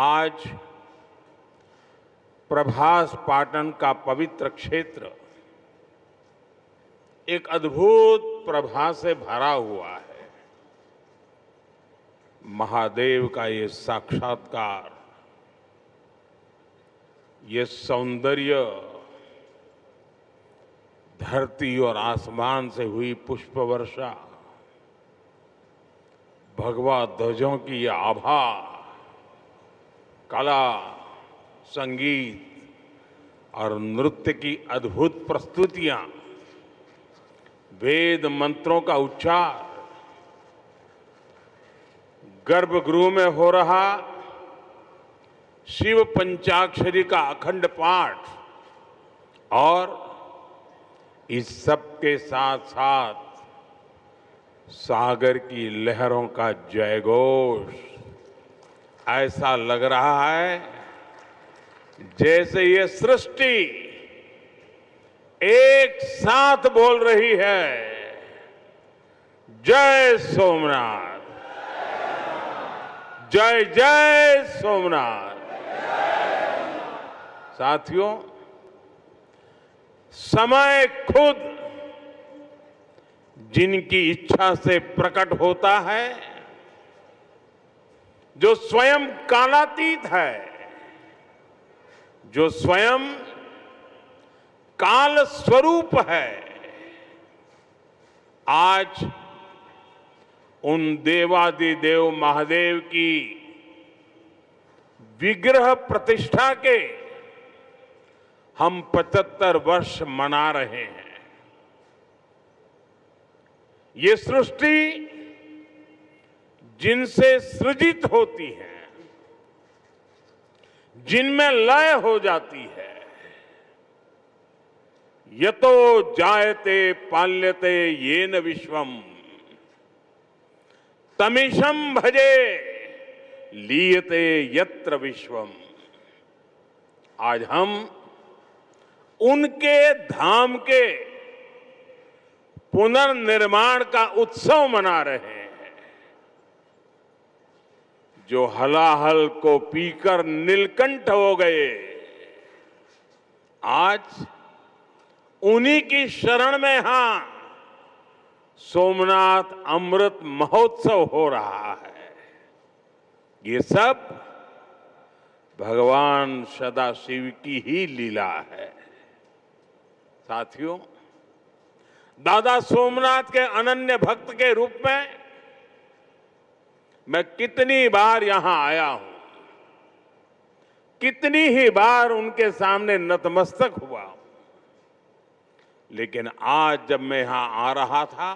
आज प्रभास पाटन का पवित्र क्षेत्र एक अद्भुत प्रभा से भरा हुआ है। महादेव का ये साक्षात्कार, ये सौंदर्य, धरती और आसमान से हुई पुष्प वर्षा, भगवा ध्वजों की ये आभा, कला, संगीत और नृत्य की अद्भुत प्रस्तुतियां, वेद मंत्रों का उच्चार, गर्भगृह में हो रहा शिव पंचाक्षरी का अखंड पाठ और इस सब के साथ साथ सागर की लहरों का जयघोष, ऐसा लग रहा है जैसे ये सृष्टि एक साथ बोल रही है, जय सोमनाथ, जय जय सोमनाथ। साथियों, समय खुद जिनकी इच्छा से प्रकट होता है, जो स्वयं कालातीत है, जो स्वयं काल स्वरूप है, आज उन देवादिदेव महादेव की विग्रह प्रतिष्ठा के हम 75 वर्ष मना रहे हैं। ये सृष्टि जिनसे सृजित होती है, जिनमें लय हो जाती है, यतो जायते पाल्यते येन विश्वम तमीशं भजे लीयते यत्र विश्वम। आज हम उनके धाम के पुनर्निर्माण का उत्सव मना रहे हैं। जो हलाहल को पीकर नीलकंठ हो गए, आज उन्हीं की शरण में यहां सोमनाथ अमृत महोत्सव हो रहा है। ये सब भगवान सदाशिव की ही लीला है। साथियों, दादा सोमनाथ के अनन्य भक्त के रूप में मैं कितनी बार यहां आया हूं, कितनी ही बार उनके सामने नतमस्तक हुआ हूं, लेकिन आज जब मैं यहां आ रहा था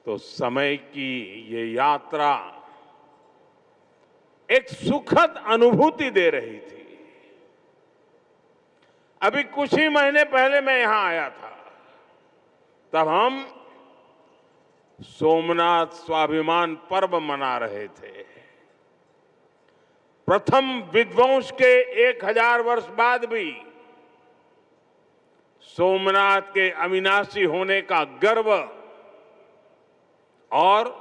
तो समय की ये यात्रा एक सुखद अनुभूति दे रही थी। अभी कुछ ही महीने पहले मैं यहां आया था, तब हम सोमनाथ स्वाभिमान पर्व मना रहे थे। प्रथम विध्वंस के 1000 वर्ष बाद भी सोमनाथ के अविनाशी होने का गर्व और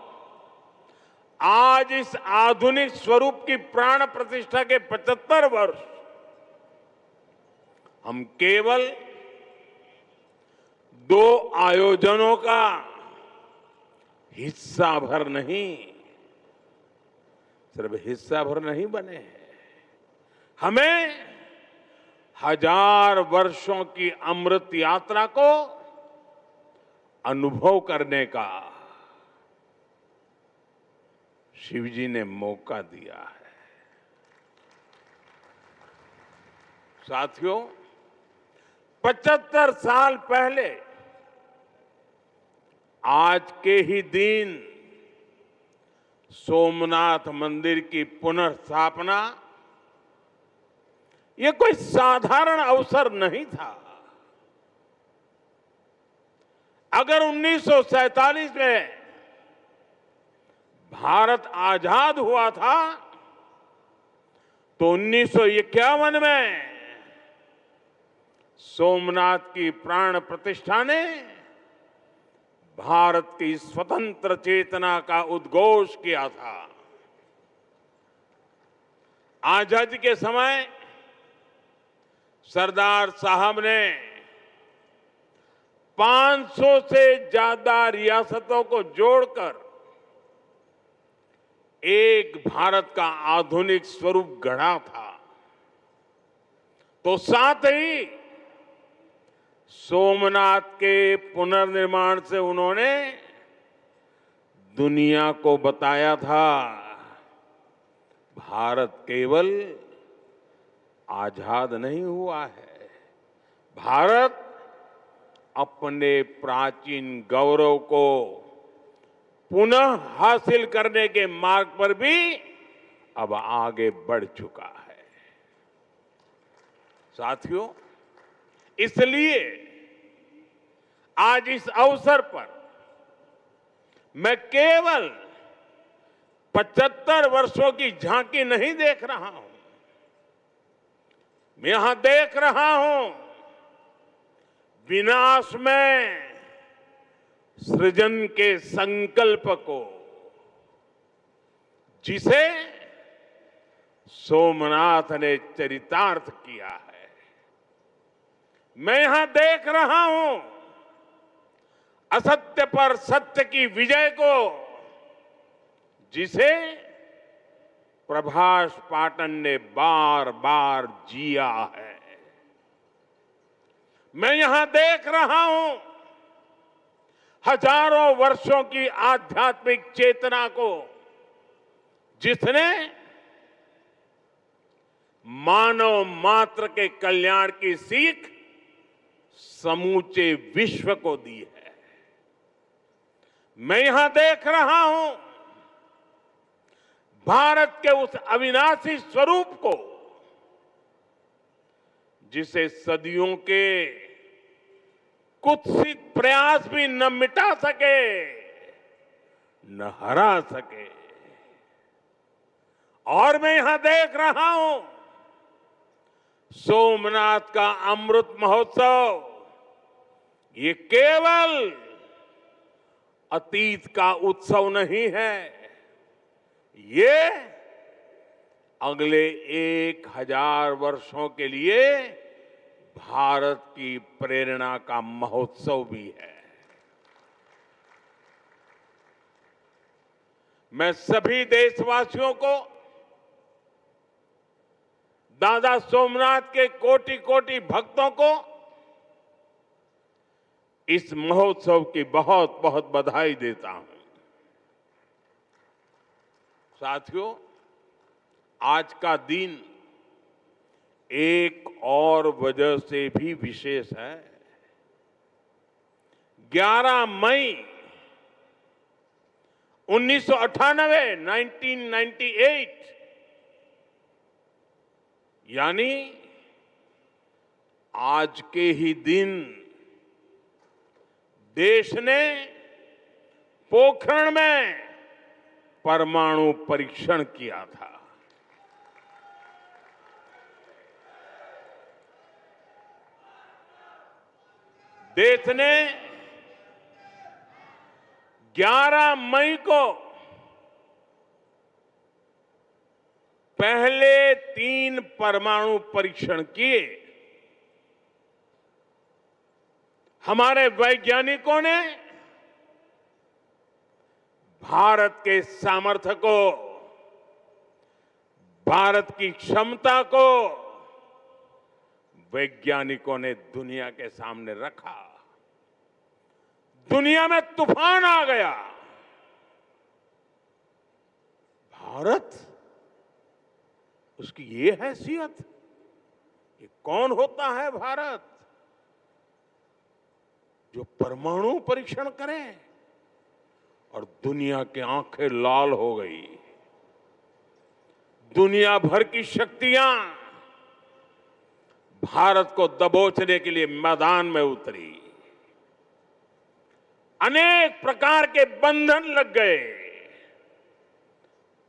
आज इस आधुनिक स्वरूप की प्राण प्रतिष्ठा के 75 वर्ष हम केवल 2 आयोजनों का हिस्सा भर नहीं, सिर्फ हिस्सा भर नहीं बने हैं। हमें 1000 वर्षों की अमृत यात्रा को अनुभव करने का शिव जी ने मौका दिया है। साथियों, 75 साल पहले आज के ही दिन सोमनाथ मंदिर की पुनर्स्थापना ये कोई साधारण अवसर नहीं था। अगर 1947 में भारत आजाद हुआ था तो 1951 में सोमनाथ की प्राण प्रतिष्ठा ने भारत की स्वतंत्र चेतना का उद्घोष किया था। आजादी के समय सरदार साहब ने 500 से ज्यादा रियासतों को जोड़कर एक भारत का आधुनिक स्वरूप गढ़ा था। तो साथ ही सोमनाथ के पुनर्निर्माण से उन्होंने दुनिया को बताया था, भारत केवल आजाद नहीं हुआ है, भारत अपने प्राचीन गौरव को पुनः हासिल करने के मार्ग पर भी अब आगे बढ़ चुका है। साथियों, इसलिए आज इस अवसर पर मैं केवल 75 वर्षों की झांकी नहीं देख रहा हूं, मैं यहां देख रहा हूं विनाश में सृजन के संकल्प को, जिसे सोमनाथ ने चरितार्थ किया है। मैं यहां देख रहा हूं असत्य पर सत्य की विजय को, जिसे प्रभाष पाटन ने बार बार जिया है। मैं यहां देख रहा हूं हजारों वर्षों की आध्यात्मिक चेतना को, जिसने मानव मात्र के कल्याण की सीख समूचे विश्व को दी है। मैं यहां देख रहा हूं भारत के उस अविनाशी स्वरूप को, जिसे सदियों के कुत्सित प्रयास भी न मिटा सके, न हरा सके। और मैं यहां देख रहा हूं सोमनाथ का अमृत महोत्सव, ये केवल अतीत का उत्सव नहीं है, ये अगले 1000 वर्षों के लिए भारत की प्रेरणा का महोत्सव भी है। मैं सभी देशवासियों को दादा सोमनाथ के कोटि कोटि भक्तों को इस महोत्सव की बहुत बहुत बधाई देता हूं। साथियों, आज का दिन एक और वजह से भी विशेष है। 11 मई 1998 यानी आज के ही दिन देश ने पोखरण में परमाणु परीक्षण किया था। देश ने 11 मई को पहले 3 परमाणु परीक्षण किए। हमारे वैज्ञानिकों ने भारत के सामर्थ्य को, भारत की क्षमता को वैज्ञानिकों ने दुनिया के सामने रखा। दुनिया में तूफान आ गया। भारत, उसकी ये हैसियत, ये कौन होता है भारत जो परमाणु परीक्षण करे? और दुनिया की आंखें लाल हो गई। दुनिया भर की शक्तियां भारत को दबोचने के लिए मैदान में उतरी। अनेक प्रकार के बंधन लग गए।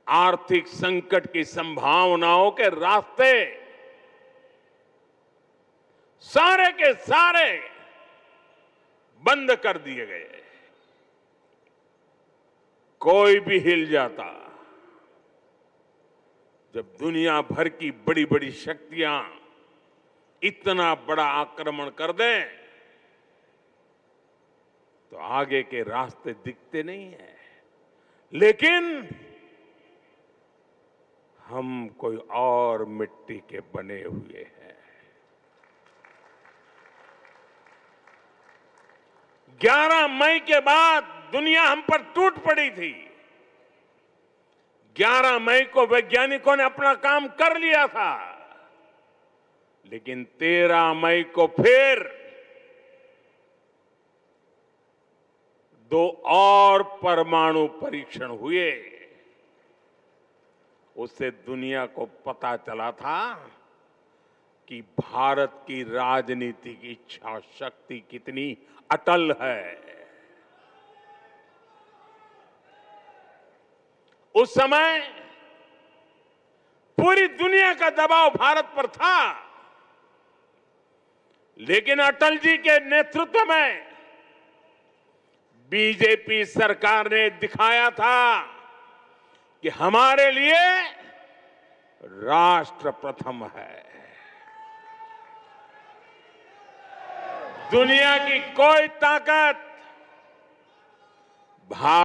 आर्थिक संकट की संभावनाओं के रास्ते सारे के सारे बंद कर दिए गए। कोई भी हिल जाता, जब दुनिया भर की बड़ी बड़ी शक्तियां इतना बड़ा आक्रमण कर दें तो आगे के रास्ते दिखते नहीं है। लेकिन हम कोई और मिट्टी के बने हुए हैं। 11 मई के बाद दुनिया हम पर टूट पड़ी थी। 11 मई को वैज्ञानिकों ने अपना काम कर लिया था, लेकिन 13 मई को फिर 2 और परमाणु परीक्षण हुए। उससे दुनिया को पता चला था कि भारत की राजनीतिक इच्छा शक्ति कितनी अटल है। उस समय पूरी दुनिया का दबाव भारत पर था, लेकिन अटल जी के नेतृत्व में बीजेपी सरकार ने दिखाया था कि हमारे लिए राष्ट्र प्रथम है। दुनिया की कोई ताकत भारत